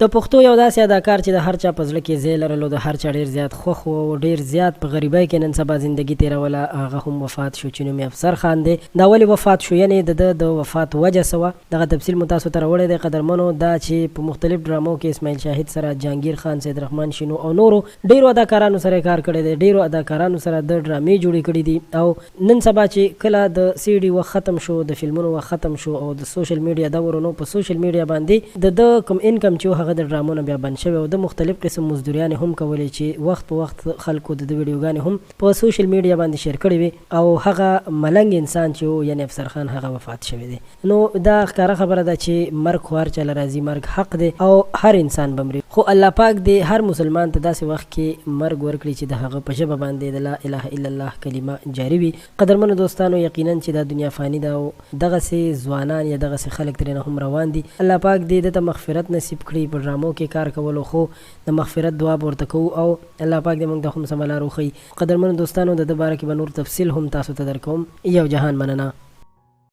د پښتو یو داسې اداکار چې د هر چا په زړه کې ځای لرلو، د هر چا ډېر زیات خوښ و او ډېر زیات په غریبۍ کې نن سبا زندګي تېروله، هغه هم وفات شو چې نوم یې افسر خان دی. دا ولې وفات شو؟ یعنې د وفات وجه څه وه؟ دغه تفصیل مو تاسو ته راوړی دی قدرمنو. دا چې په مختلف ډرامو کې اسماعیل شاهد سره، جهانګیر خان، سید رحمان شینو او نورو ډېرو اداکارانو سره کار کړی دی، ډېرو اداکارانو سره د ډرامې جوړې کړي دي. او نن سبا چې کله د سی ډي وخت ختم شو، د فلمونو وخت ختم شو او د سوشل میډیا دور نو، په سوشل میډیا باندې د کوم انکم چې هغه د ډرامو نه بیا بند شوی او د مختلف قسم مزدوریانې هم کولې چې وخت په وخت خلکو د ویډیوګانې هم په سوشل میډیا باندې شیر کړې وي او هغه ملنګ انسان چې یعنی افسر خان هغه وفات شوی دی. نو دا ښکاره خبره ده چې مرګ خو هر چا له راځي، مرګ حق دی او هر انسان به مري، خو الله پاک دې هر مسلمان ته داسې وخت کې مرګ ورکړي چې د هغه په ژبه باندې د لا اله الا الله کلمه جاري وي. قدرمنو دوستانو، یقینا چې دا دنیا فانی ده او دغسې ځوانان یا دغسې خلک ترېنه هم روان دي. الله پاک دې ده ته مغفرت نصیب کړي. په ډرامو کې کار کولو خو د مغفرت دعا به ورته کوو او الله پاک دې موږ ته هم سمه لار وښیي. قدرمنو دوستانو، د ده باره کې به نور تفصیل هم تاسو ته درکوم. یو جهان مننه.